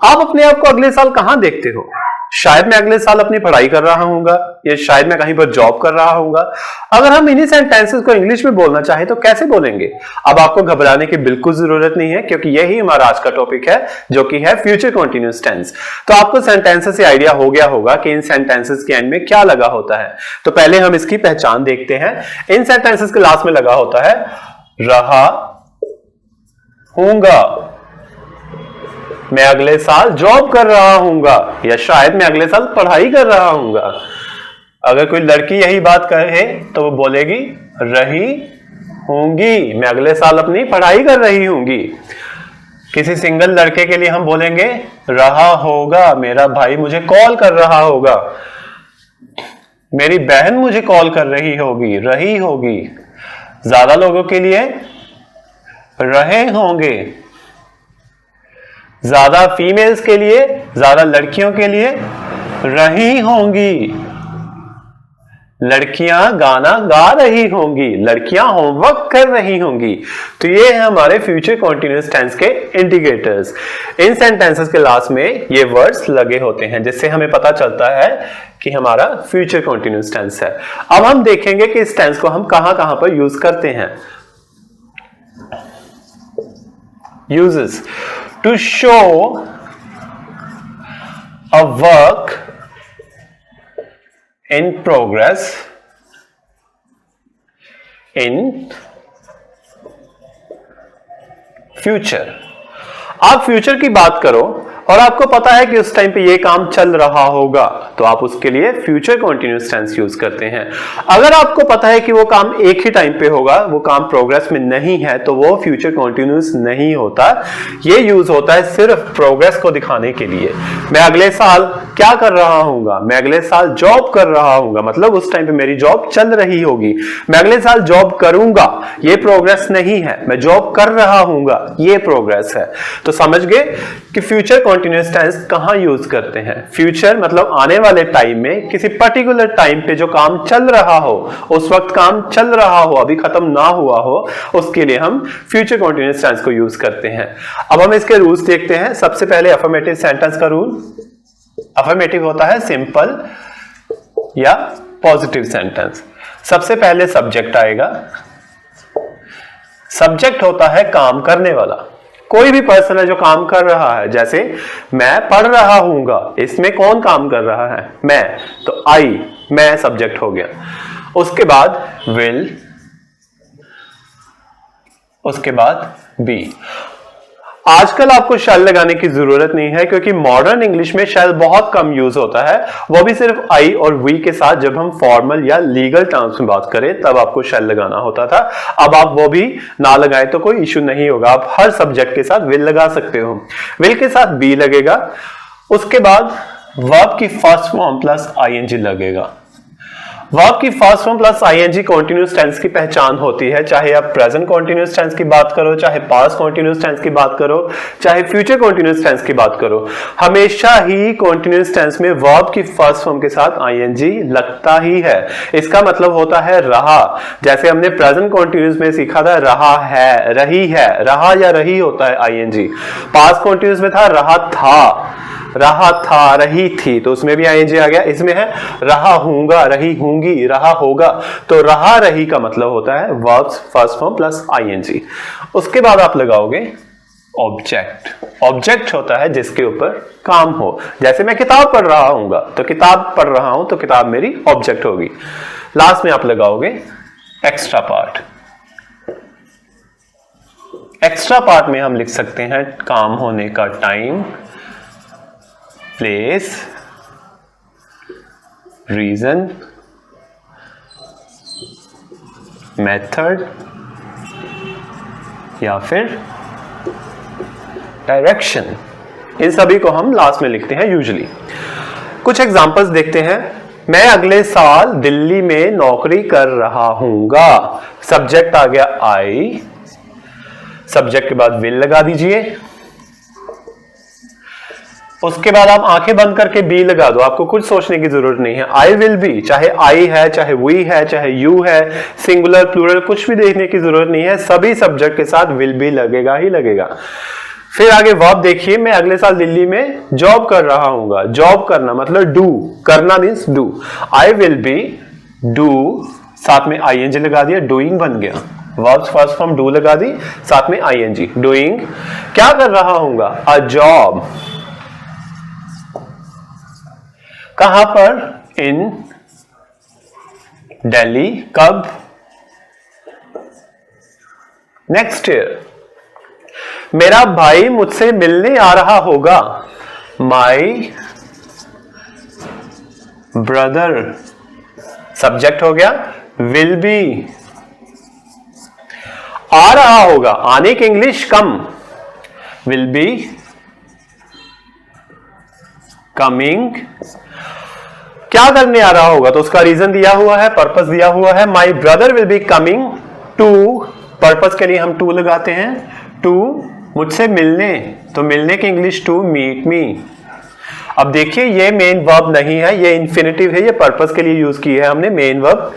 आप अपने आप को अगले साल कहां देखते हो? शायद मैं अगले साल अपनी पढ़ाई कर रहा हूंगा, या शायद मैं कहीं पर जॉब कर रहा हूंगा। अगर हम इन्हीं सेंटेंसेस को इंग्लिश में बोलना चाहें तो कैसे बोलेंगे? अब आपको घबराने की बिल्कुल जरूरत नहीं है, क्योंकि यही हमारा आज का टॉपिक है, जो कि है फ्यूचर कंटीन्यूअस टेंस। तो आपको सेंटेंसेस से आइडिया हो गया होगा कि इन सेंटेंसेस के एंड में क्या लगा होता है। तो पहले हम इसकी पहचान देखते हैं। इन सेंटेंसेस के लास्ट में लगा होता है रहा हूंगा, मैं अगले साल जॉब कर रहा हूंगा, या शायद मैं अगले साल पढ़ाई कर रहा हूंगा। अगर कोई लड़की यही बात कहे तो वो बोलेगी रही होंगी, मैं अगले साल अपनी पढ़ाई कर रही होंगी। किसी सिंगल लड़के के लिए हम बोलेंगे रहा होगा, मेरा भाई मुझे कॉल कर रहा होगा, मेरी बहन मुझे कॉल कर रही होगी, रही होगी। ज्यादा लोगों के लिए रहे होंगे, ज्यादा फीमेल्स के लिए, ज्यादा लड़कियों के लिए रही होंगी। लड़कियां गाना गा रही होंगी, लड़कियां होमवर्क कर रही होंगी। तो ये है हमारे फ्यूचर कंटीन्यूअस टेंस के इंडिकेटर्स। इन सेंटेंसेस के लास्ट में ये वर्ड्स लगे होते हैं, जिससे हमें पता चलता है कि हमारा फ्यूचर कंटीन्यूअस टेंस है। अब हम देखेंगे कि इस टेंस को हम कहां कहां पर यूज करते हैं। Uses to show a work in progress in future। आप फ्यूचर की बात करो और आपको पता है कि उस टाइम पे ये काम चल रहा होगा, तो आप उसके लिए फ्यूचर कंटीन्यूअस टेंस यूज करते हैं। अगर आपको पता है कि वो काम एक ही टाइम पे होगा, वो काम प्रोग्रेस में नहीं है, तो वो फ्यूचर कंटीन्यूअस नहीं होता। ये यूज होता है सिर्फ प्रोग्रेस को दिखाने के लिए। मैं अगले साल क्या कर रहा हूंगा? मैं अगले साल जॉब कर रहा हूंगा, मतलब उस टाइम पे मेरी जॉब चल रही होगी। मैं अगले साल जॉब करूंगा, ये प्रोग्रेस नहीं है। मैं जॉब कर रहा हूंगा, ये प्रोग्रेस है। तो समझ गए कि फ्यूचर कंटीन्यूअस टेंस कहां यूज करते हैं। फ्यूचर मतलब आने वाले टाइम में, किसी पर्टिकुलर टाइम पे जो काम चल रहा हो, उस वक्त काम चल रहा हो, अभी खत्म ना हुआ हो, उसके लिए हम फ्यूचर कंटीन्यूअस टेंस को यूज करते हैं। अब हम इसके रूल्स देखते हैं। सबसे पहले अफर्मेटिव सेंटेंस का रूल। अफर्मेटिव होता है सिंपल या पॉजिटिव सेंटेंस। सबसे पहले सब्जेक्ट आएगा। सब्जेक्ट होता है काम करने वाला। कोई भी पर्सन है जो काम कर रहा है, जैसे मैं पढ़ रहा हूंगा, इसमें कौन काम कर रहा है? मैं। तो आई, मैं सब्जेक्ट हो गया। उसके बाद विल, उसके बाद बी। आजकल आपको शैल लगाने की जरूरत नहीं है, क्योंकि मॉडर्न इंग्लिश में शैल बहुत कम यूज होता है, वो भी सिर्फ आई और वी के साथ। जब हम फॉर्मल या लीगल टर्म्स में बात करें तब आपको शैल लगाना होता था। अब आप वो भी ना लगाएं तो कोई इश्यू नहीं होगा, आप हर सब्जेक्ट के साथ विल लगा सकते हो। विल के साथ बी लगेगा। उसके बाद वर्ब की फर्स्ट फॉर्म प्लस आईएनजी लगेगा। वर्ब की first form plus ING continuous tense की पहचान होती है। चाहे आप प्रेजेंट कंटीन्यूअस टेंस की बात करो, चाहे पास्ट कंटीन्यूअस टेंस की बात करो, चाहे फ्यूचर कंटीन्यूअस टेंस की बात करो, हमेशा ही कंटीन्यूअस टेंस में वर्ब की फर्स्ट फॉर्म के साथ आईएनजी लगता ही है। इसका मतलब होता है रहा। जैसे हमने प्रेजेंट कंटीन्यूअस में सीखा था रहा है, रही है। रहा या रही होता है आईएनजी। पास्ट कंटीन्यूअस में था रहा था, रहा था, रही थी, तो उसमें भी आईएनजी आ गया। इसमें है रहा हूंगा, रही होंगी, रहा होगा। तो रहा रही का मतलब होता है verbs first form plus ING. उसके बाद आप लगाओगे ऑब्जेक्ट। ऑब्जेक्ट होता है जिसके ऊपर काम हो। जैसे मैं किताब पढ़ रहा हूंगा, तो किताब पढ़ रहा हूं, तो किताब मेरी ऑब्जेक्ट होगी। लास्ट में आप लगाओगे एक्स्ट्रा पार्ट। एक्स्ट्रा पार्ट में हम लिख सकते हैं काम होने का टाइम, प्लेस, रीजन, मेथड या फिर डायरेक्शन। इन सभी को हम लास्ट में लिखते हैं यूजुअली। कुछ एग्जांपल्स देखते हैं। मैं अगले साल दिल्ली में नौकरी कर रहा हूंगा। सब्जेक्ट आ गया आई, सब्जेक्ट के बाद विल लगा दीजिए। उसके बाद आप आंखें बंद करके बी लगा दो। आपको कुछ सोचने की जरूरत नहीं है। आई विल बी, चाहे आई है, चाहे वी है, चाहे यू है, सिंगुलर प्लूरल कुछ भी देखने की जरूरत नहीं है। सभी सब्जेक्ट के साथ विल बी लगेगा ही लगेगा। फिर आगे वर्ब देखिए, मैं अगले साल दिल्ली में जॉब कर रहा हूंगा। जॉब करना मतलब डू, करना means do. I will be do, साथ में आईएनजी लगा दिया, डूइंग बन गया। वर्ब्स फर्स्ट फॉर्म डू लगा दी, साथ में आईएनजी, डूइंग। क्या कर रहा हूंगा? A job. कहां पर? इन दिल्ली। कब? Next year. मेरा भाई मुझसे मिलने आ रहा होगा। My brother. सब्जेक्ट हो गया विल बी। आ रहा होगा, आने की English come, will be coming. क्या करने आ रहा होगा? तो उसका रीजन दिया हुआ है, पर्पस दिया हुआ है। My brother will be coming to, purpose के लिए हम टू लगाते हैं, टू मुझसे मिलने, तो मिलने की इंग्लिश टू मीट मी। अब देखिए ये मेन वर्ब नहीं है, ये इंफिनिटिव है, ये पर्पस के लिए यूज की है हमने, मेन वर्ब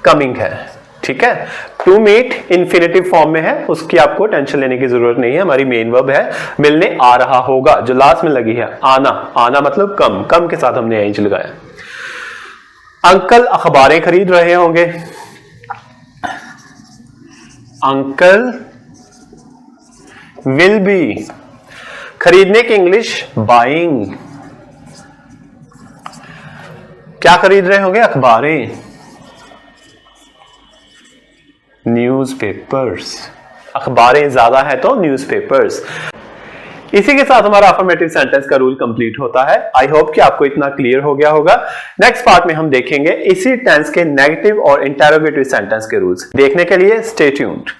कमिंग है, ठीक है। टू मीट इंफिनिटिव फॉर्म में है, उसकी आपको टेंशन लेने की जरूरत नहीं है, हमारी मेन वर्ब है मिलने आ रहा होगा, जो लास्ट में लगी है आना। आना मतलब कम, कम के साथ हमने एंज लगाया। अंकल अखबारें खरीद रहे होंगे। अंकल विल बी, खरीदने की इंग्लिश बाइंग। क्या खरीद रहे होंगे? अखबारें, न्यूज़पेपर्स। अखबारें ज्यादा है तो न्यूज़पेपर्स। इसी के साथ हमारा अफर्मेटिव सेंटेंस का रूल कंप्लीट होता है। आई होप कि आपको इतना क्लियर हो गया होगा। नेक्स्ट पार्ट में हम देखेंगे इसी टेंस के नेगेटिव और इंटरोगेटिव सेंटेंस के रूल्स। देखने के लिए स्टे ट्यून्ड।